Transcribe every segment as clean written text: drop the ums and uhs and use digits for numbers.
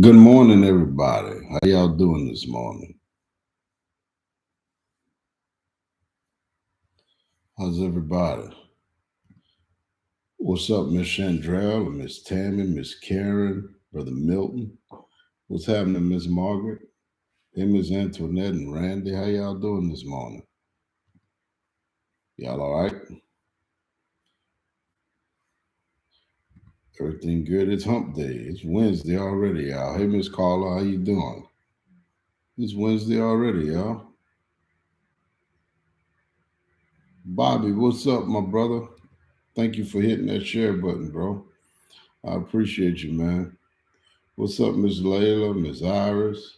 Good morning, everybody. How y'all doing this morning? How's everybody? What's up, Miss Chandrell, Miss Tammy, Miss Karen, Brother Milton? What's happening, Miss Margaret? Hey, Miss Antoinette and Randy. How y'all doing this morning? Y'all all right? Everything good? It's hump day. It's Wednesday already, y'all. Hey, Miss Carla, how you doing? It's Wednesday already, y'all. Bobby, what's up, my brother? Thank you for hitting that share button, bro. I appreciate you, man. What's up, Miss Layla, Miss Iris?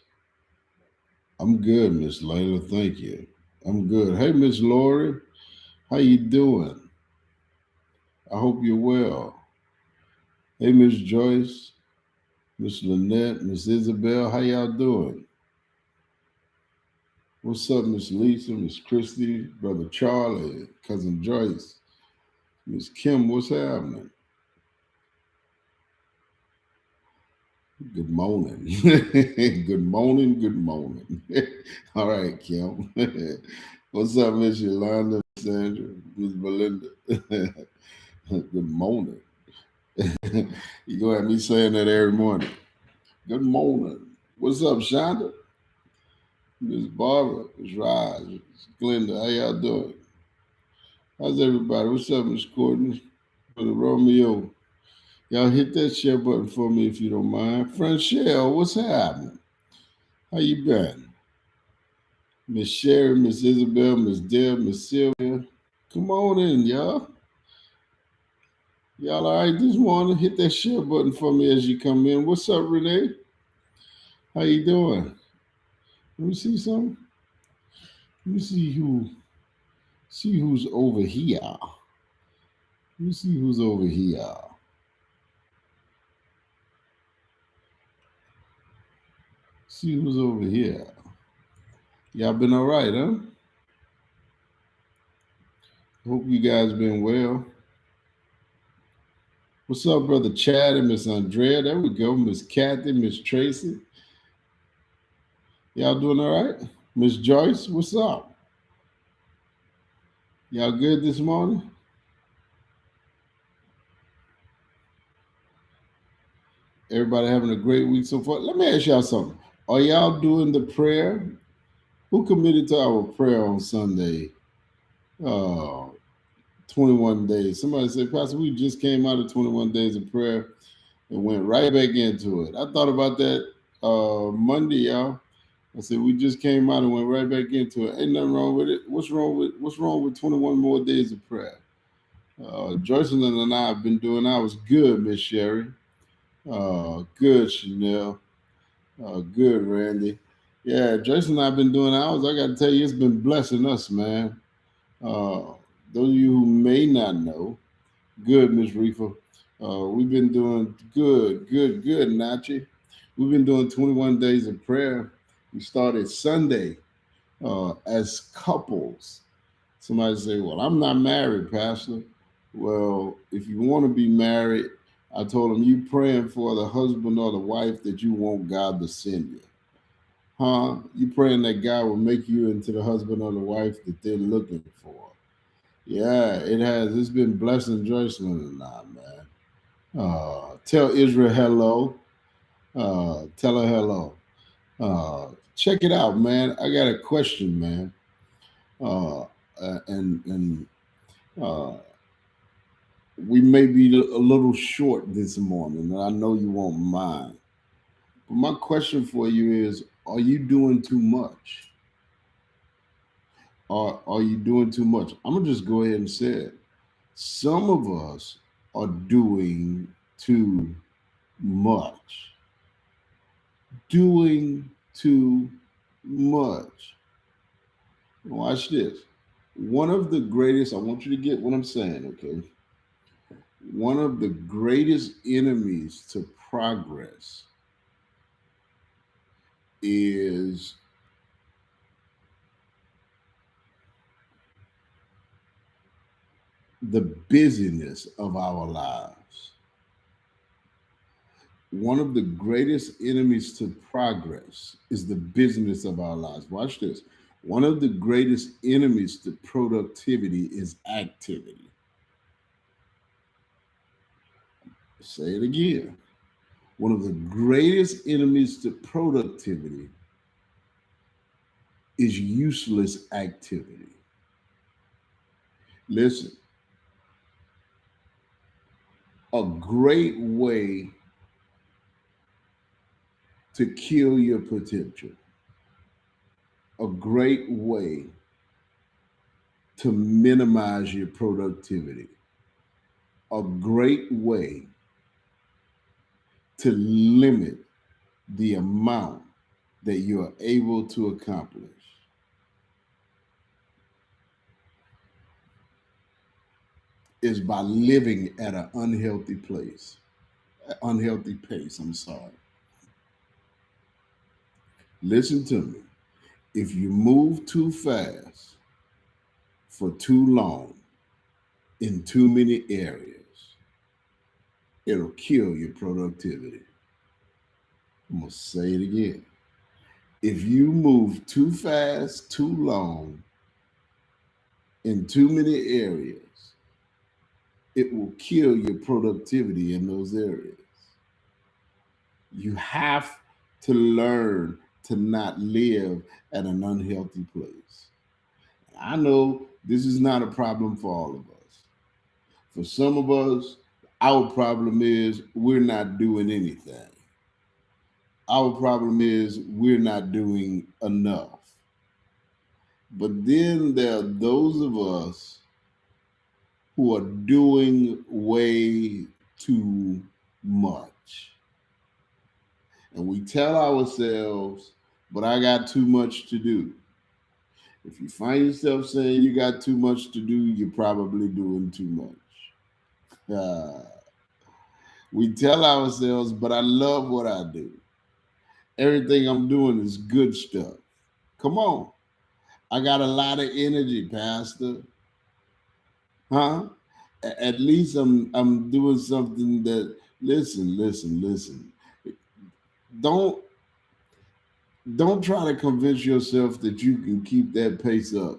I'm good, Miss Layla. Thank you. I'm good. Hey, Miss Lori, how you doing? I hope you're well. Hey, Miss Joyce, Miss Lynette, Miss Isabel, how y'all doing? What's up, Miss Lisa, Miss Christy, Brother Charlie, Cousin Joyce, Miss Kim, what's happening? Good morning. Good morning. Good morning. All right, Kim. What's up, Miss Yolanda, Miss Sandra, Miss Belinda? Good morning. You gonna have me saying that every morning. Good morning. What's up, Shonda? Miss Barbara, Miss Raj, Miss Glenda, how y'all doing? How's everybody? What's up, Miss Courtney? Brother Romeo. Y'all hit that share button for me if you don't mind. Franchelle, what's happening? How you been? Miss Sherry, Miss Isabel, Miss Deb, Miss Sylvia. Come on in, y'all. Y'all all right this morning? Hit that share button for me as you come in. What's up, Renee? How you doing? Let me see something. Let me see who's over here. Let me see who's over here. See who's over here. Y'all been all right, huh? Hope you guys been well. What's up, brother Chad and Miss Andrea? There we go. Miss Kathy, Miss Tracy. Y'all doing all right? Miss Joyce, what's up? Y'all good this morning? Everybody having a great week so far? Let me ask y'all something. Are y'all doing the prayer? Who committed to our prayer on Sunday? Uh, 21 days. Somebody said, Pastor, we just came out of 21 days of prayer and went right back into it. I thought about that Monday, y'all. I said we just came out and went right back into it. Ain't nothing wrong with it. What's wrong with 21 more days of prayer? Joycelyn and I have been doing ours good, Miss Sherry. Good, Chanel. Good, Randy. Yeah, Joycelyn and I have been doing ours. I got to tell you, it's been blessing us, man. Uh, those of you who may not know, good, Miss Reefer. We've been doing good, Nachi. We've been doing 21 days of prayer. We started Sunday as couples. Somebody say, well, I'm not married, Pastor. Well, if you want to be married, I told them you praying for the husband or the wife that you want God to send you. Huh? You praying that God will make you into the husband or the wife that they're looking for. Yeah, it has. It's been blessing Joycelyn and I, man. Tell Israel hello. Tell her hello. Check it out, man. I got a question, man. And uh, we may be a little short this morning, and I know you won't mind. But my question for you is: are you doing too much? Or are you doing too much? I'm gonna just go ahead and say it. Some of us are doing too much. Doing too much. Watch this. One of the greatest, I want you to get what I'm saying, okay? One of the greatest enemies to progress is the busyness of our lives. One of the greatest enemies to progress is the business of our lives. Watch this. One of the greatest enemies to productivity is activity. Say it again. One of the greatest enemies to productivity is useless activity. Listen, a great way to kill your potential, a great way to minimize your productivity, a great way to limit the amount that you are able to accomplish is by living at an unhealthy place, an unhealthy pace. I'm sorry. Listen to me. If you move too fast for too long in too many areas, it'll kill your productivity. I'm going to say it again. If you move too fast, too long in too many areas, it will kill your productivity in those areas. You have to learn to not live at an unhealthy place. I know this is not a problem for all of us. For some of us, our problem is we're not doing anything. Our problem is we're not doing enough. But then there are those of us who are doing way too much. And we tell ourselves, but I got too much to do. If you find yourself saying you got too much to do, you're probably doing too much. We tell ourselves, but I love what I do. Everything I'm doing is good stuff. Come on. I got a lot of energy, Pastor. Huh? At least I'm doing something that listen. Don't don't try to convince yourself that you can keep that pace up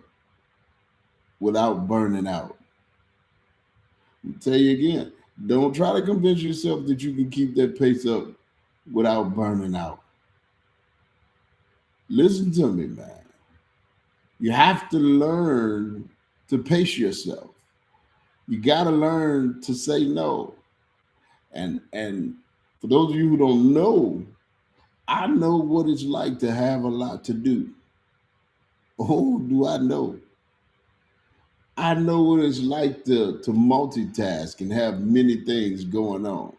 without burning out. I'll tell you again, don't try to convince yourself that you can keep that pace up without burning out. Listen to me, man. You have to learn to pace yourself. You got to learn to say no. And for those of you who don't know, I know what it's like to have a lot to do. Oh, do I know? I know what it's like to multitask and have many things going on.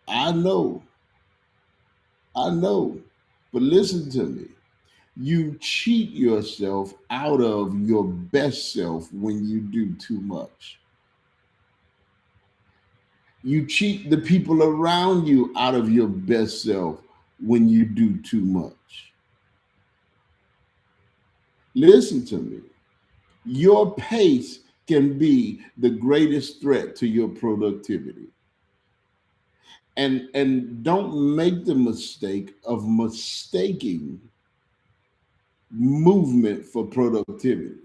I know. I know. But listen to me. You cheat yourself out of your best self when you do too much. You cheat the people around you out of your best self when you do too much. Listen to me. Your pace can be the greatest threat to your productivity. And don't make the mistake of mistaking movement for productivity,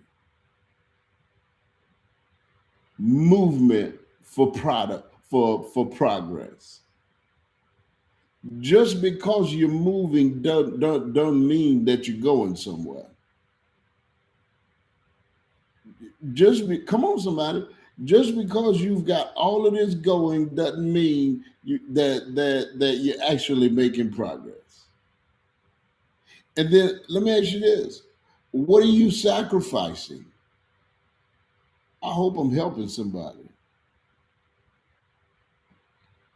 movement for product for progress. Just because you're moving don't mean that you're going somewhere. Come on, somebody. Just because you've got all of this going doesn't mean that you're actually making progress. And then let me ask you this: what are you sacrificing? I hope I'm helping somebody.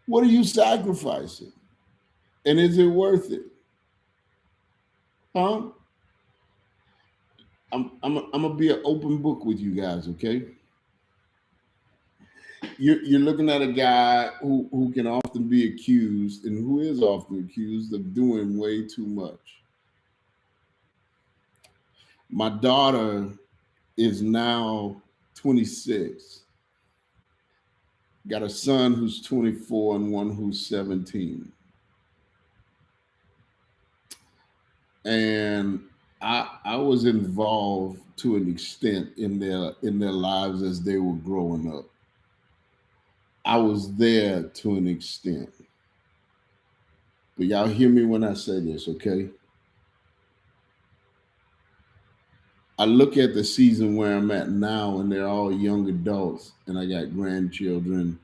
What are you sacrificing? And is it worth it? Huh? I'm gonna be an open book with you guys, okay? You're looking at a guy who can often be accused and who is often accused of doing way too much. My daughter is now 26. Got a son who's 24 and one who's 17. And I was involved to an extent in their lives as they were growing up. I was there to an extent. But y'all hear me when I say this, okay? I look at the season where I'm at now, and they're all young adults, and I got grandchildren,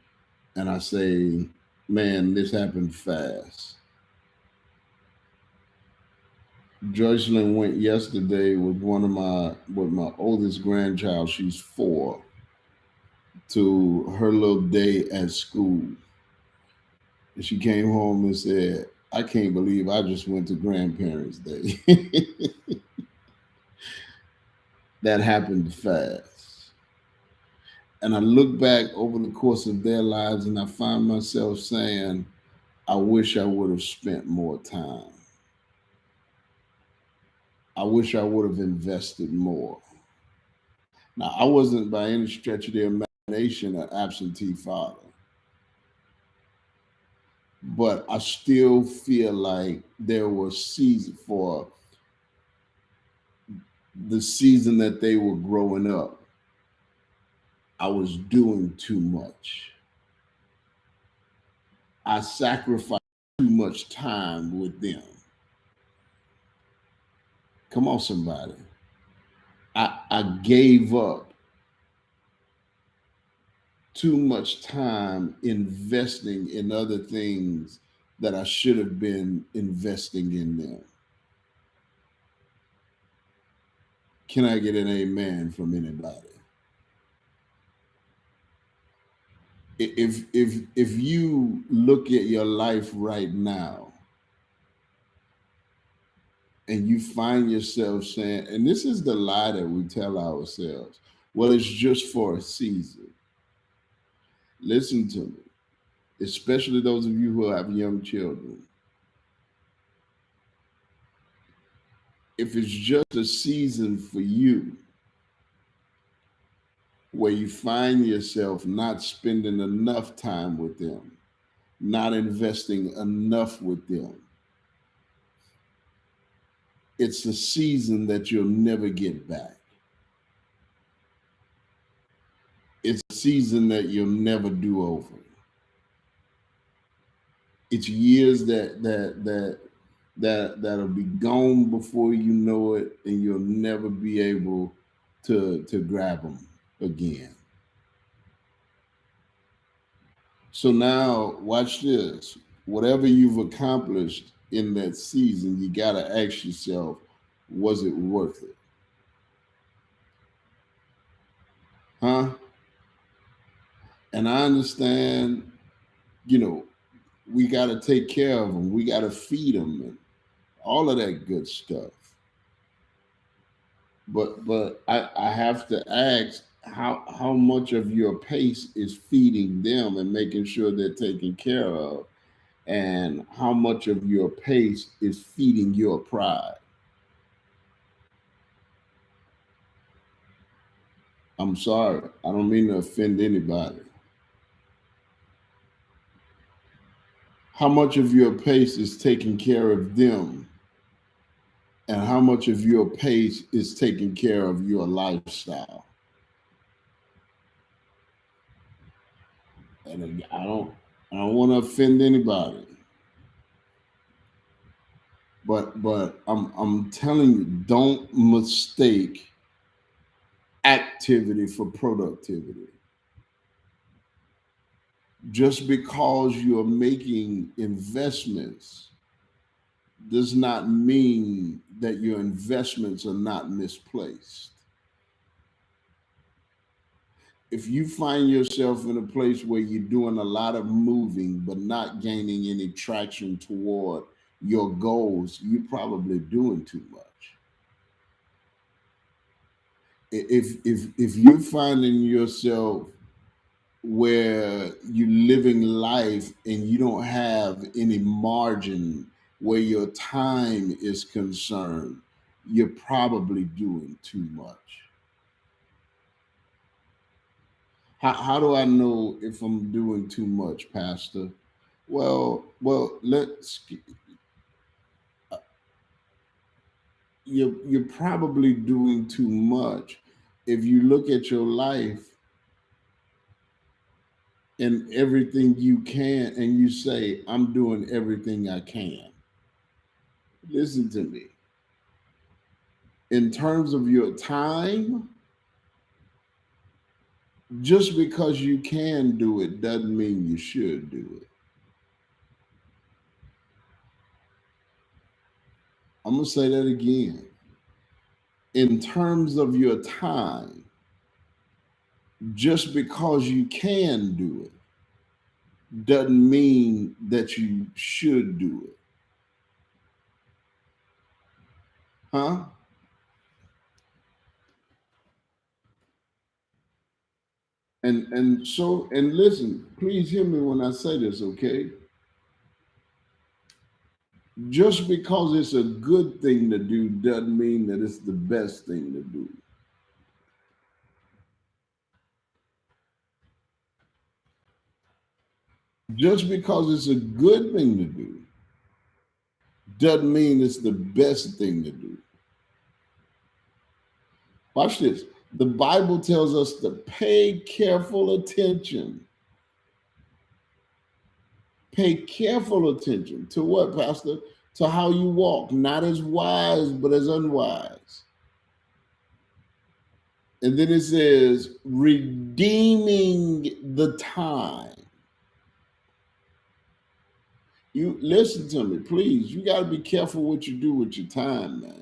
and I say, man, this happened fast. Joycelyn went yesterday with my oldest grandchild, she's 4, to her little day at school. And she came home and said, I can't believe I just went to Grandparents' Day. That happened fast. And I look back over the course of their lives and I find myself saying, I wish I would have spent more time. I wish I would have invested more. Now, I wasn't by any stretch of the imagination an absentee father, but I still feel like there was season for the season that they were growing up. I was doing too much. I sacrificed too much time with them. Come on, somebody. I gave up too much time investing in other things that I should have been investing in them. Can I get an amen from anybody? If you look at your life right now and you find yourself saying, and this is the lie that we tell ourselves, well, it's just for a season. Listen to me, especially those of you who have young children. If it's just a season for you where you find yourself not spending enough time with them, not investing enough with them, it's a season that you'll never get back. It's a season that you'll never do over. It's years that'll be gone before you know it, and you'll never be able to grab them again. So now watch this. Whatever you've accomplished in that season, you gotta ask yourself, was it worth it? Huh? And I understand, you know, we gotta take care of them, we gotta feed them, and all of that good stuff. But I have to ask how much of your pace is feeding them and making sure they're taken care of, and how much of your pace is feeding your pride. I'm sorry, I don't mean to offend anybody. How much of your pace is taking care of them, and how much of your pace is taking care of your lifestyle? And I don't want to offend anybody, but I'm telling you, don't mistake activity for productivity. Just because you're making investments does not mean that your investments are not misplaced. If you find yourself in a place where you're doing a lot of moving but not gaining any traction toward your goals, you're probably doing too much. If you're finding yourself where you're living life and you don't have any margin where your time is concerned, you're probably doing too much. How do I know if I'm doing too much, Pastor? Well, you're probably doing too much if you look at your life and everything you can and you say, I'm doing everything I can. Listen to me. In terms of your time, just because you can do it doesn't mean you should do it. I'm going to say that again. In terms of your time, just because you can do it doesn't mean that you should do it. Huh? And listen, please hear me when I say this, okay? Just because it's a good thing to do doesn't mean that it's the best thing to do. Just because it's a good thing to do doesn't mean it's the best thing to do. Watch this. The Bible tells us to pay careful attention. Pay careful attention to what, Pastor? To how you walk, not as wise, but as unwise. And then it says, redeeming the time. You listen to me, please. You got to be careful what you do with your time, man.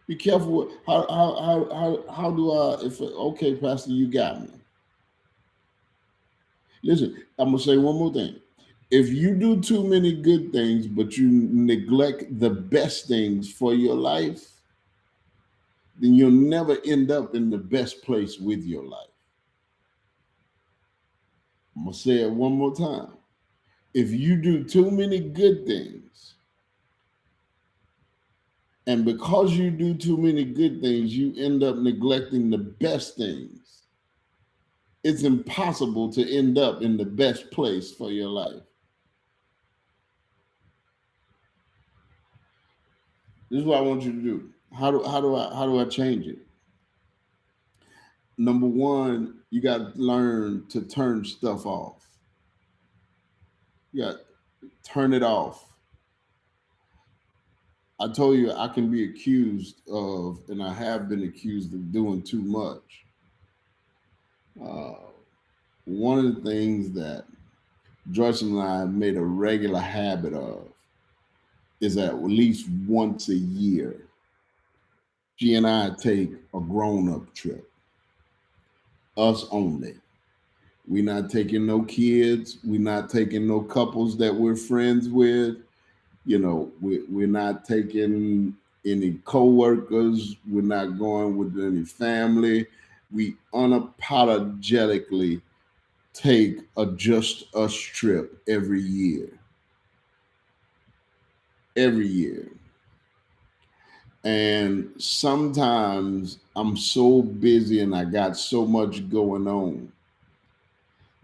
Be careful. How do I? If okay, Pastor, you got me. Listen, I'm gonna say one more thing. If you do too many good things, but you neglect the best things for your life, then you'll never end up in the best place with your life. I'm gonna say it one more time. If you do too many good things, and because you do too many good things, you end up neglecting the best things, it's impossible to end up in the best place for your life. This is what I want you to do. How do I change it? Number one, you got to learn to turn stuff off. You got to turn it off. I told you I can be accused of, and I have been accused of doing too much. Uh, One of the things that Joyce and I have made a regular habit of is that at least once a year, she and I take a grown up trip, us only. We're not taking no kids. We're not taking no couples that we're friends with. We're not taking any coworkers. We're not going with any family. We unapologetically take a just us trip every year. Every year. And sometimes I'm so busy and I got so much going on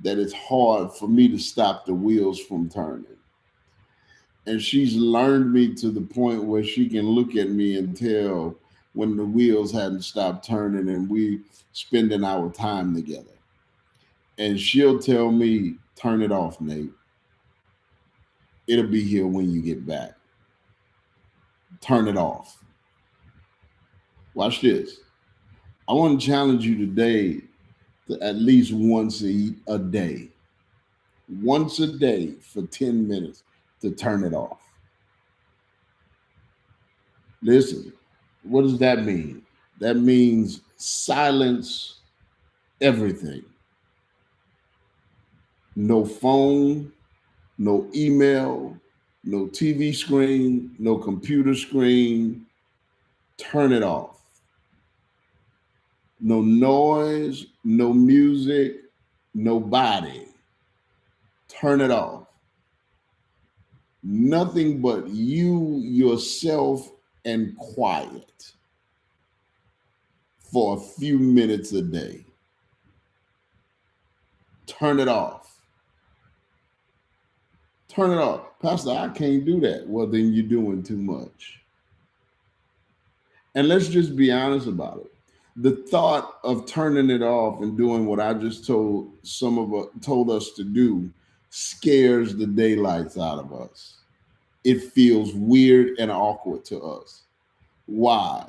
that it's hard for me to stop the wheels from turning. And she's learned me to the point where she can look at me and tell when the wheels hadn't stopped turning and we spending our time together. And she'll tell me, turn it off, Nate. It'll be here when you get back. Turn it off. Watch this. I want to challenge you today to at least once a day, once a day for 10 minutes to turn it off. Listen, what does that mean? That means silence everything. No phone, no email, no TV screen, no computer screen. Turn it off. No noise, no music, nobody. Turn it off. Nothing but you, yourself, and quiet. for a few minutes a day. Turn it off. Turn it off. Pastor, I can't do that. Well, then you're doing too much. And let's just be honest about it. The thought of turning it off and doing what I just told told us to do scares the daylights out of us. It feels weird and awkward to us. Why?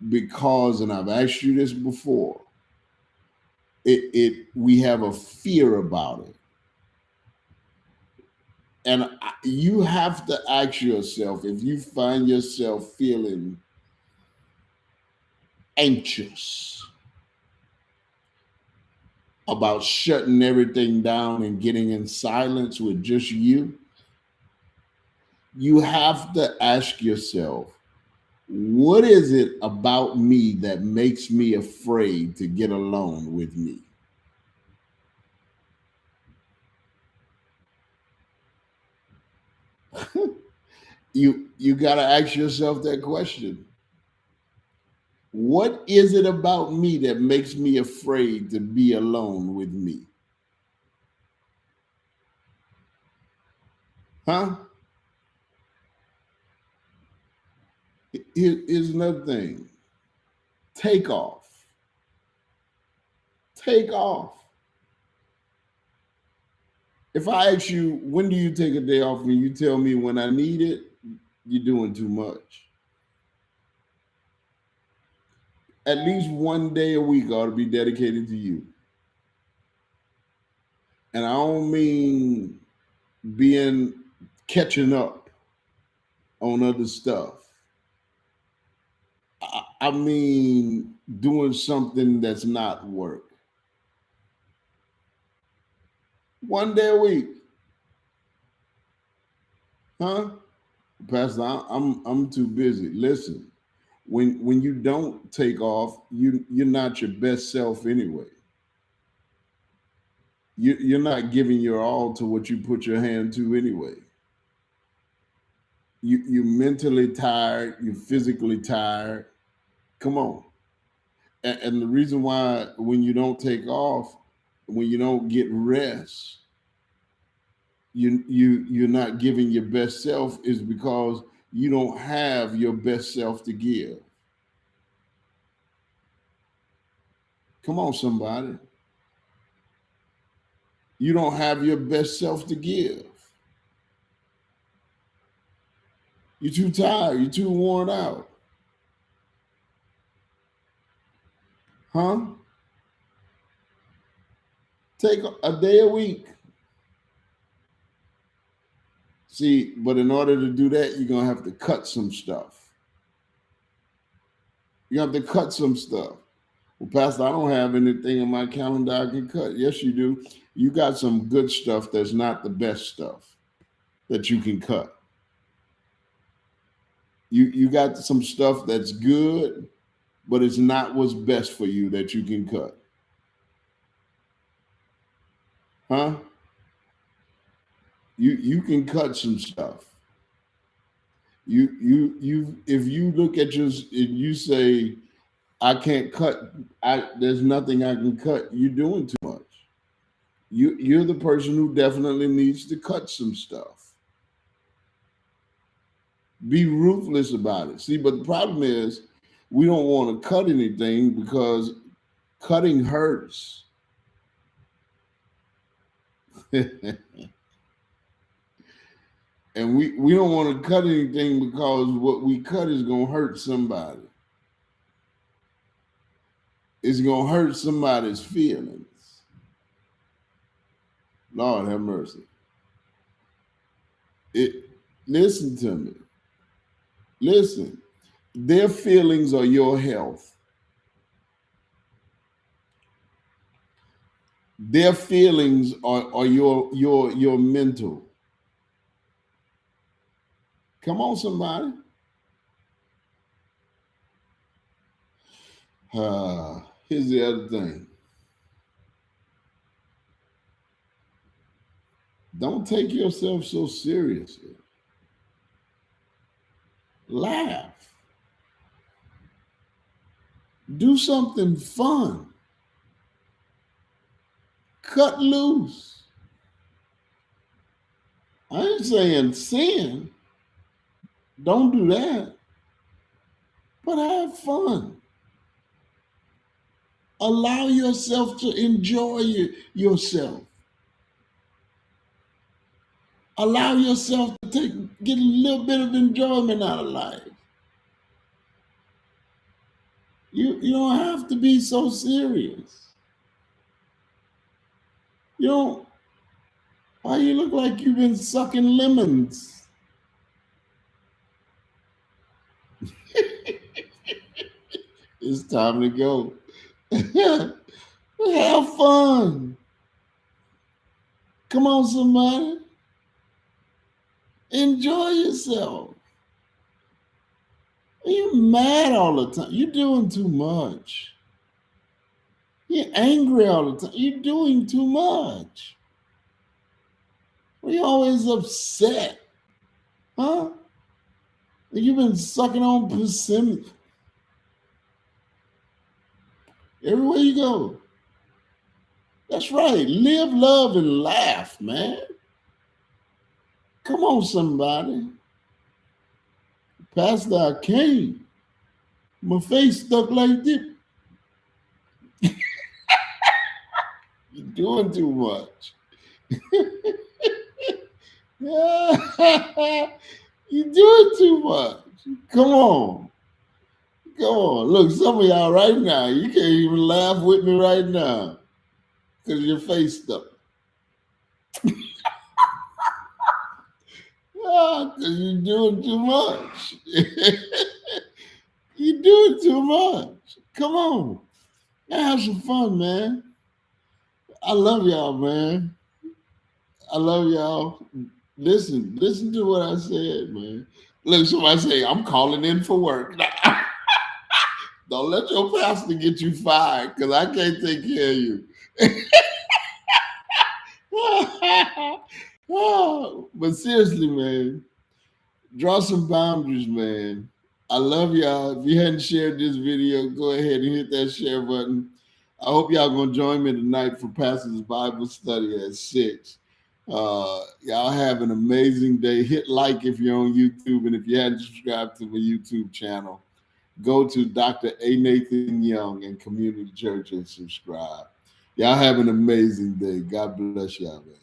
Because, and I've asked you this before, we have a fear about it. And you have to ask yourself, if you find yourself feeling anxious about shutting everything down and getting in silence with just you, you have to ask yourself, what is it about me that makes me afraid to get alone with me? You got to ask yourself that question. What is it about me that makes me afraid to be alone with me? Huh? Here's another thing. Take off. Take off. If I ask you, when do you take a day off, and you tell me when I need it, you're doing too much. At least one day a week ought to be dedicated to you. And I don't mean catching up on other stuff. I mean doing something that's not work. One day a week. Huh? Pastor, I'm too busy. Listen, when you don't take off, you're not your best self anyway. You're not giving your all to what you put your hand to anyway. You're mentally tired, you're physically tired. Come on. And the reason why when you don't take off, when you don't get rest, you're not giving your best self is because you don't have your best self to give. Come on, somebody. You don't have your best self to give. You're too tired. You're too worn out. Huh? Take a day a week. See, but in order to do that, you're going to have to cut some stuff. You have to cut some stuff. Well, Pastor, I don't have anything in my calendar I can cut. Yes, you do. You got some good stuff that's not the best stuff that you can cut. You got some stuff that's good, but it's not what's best for you that you can cut. Huh? You can cut some stuff. You if you look at if you say I can't cut, there's nothing I can cut, you're doing too much. You're the person who definitely needs to cut some stuff. Be ruthless about it. See, but the problem is we don't want to cut anything because cutting hurts. And we don't want to cut anything because what we cut is going to hurt somebody. It's going to hurt somebody's feelings. Lord have mercy. Listen to me. Listen. Their feelings are your health. Their feelings are your mental. Come on, somebody. Here's the other thing. Don't take yourself so seriously. Laugh. Do something fun. Cut loose. I ain't saying sin. Don't do that. But have fun. Allow yourself to enjoy yourself. Allow yourself to get a little bit of enjoyment out of life. You don't have to be so serious. You don't. Why you look like you've been sucking lemons? It's time to go. Have fun. Come on, somebody. Enjoy yourself. You're mad all the time. You're doing too much. You're angry all the time. You're doing too much. You're always upset. Huh? You've been sucking on persimmon. Everywhere you go. That's right. Live, love, and laugh, man. Come on, somebody. Pastor, I came. My face stuck like this. You're doing too much. You're doing too much. Come on. Come on. Look, some of y'all right now, you can't even laugh with me right now because your face stuck. Because you're doing too much. You're doing too much. Come on. Have some fun, man. I love y'all, man. I love y'all. Listen to what I said, man. Look, somebody say, I'm calling in for work. Don't let your pastor get you fired because I can't take care of you. But seriously, man, draw some boundaries, man. I love y'all. If you hadn't shared this video, go ahead and hit that share button. I hope y'all gonna join me tonight for Pastor's Bible study at 6. Y'all have an amazing day. Hit like if you're on YouTube, and if you hadn't subscribed to my YouTube channel, go to Dr. A. Nathan Young and Community Church and subscribe. Y'all have an amazing day. God bless y'all, man.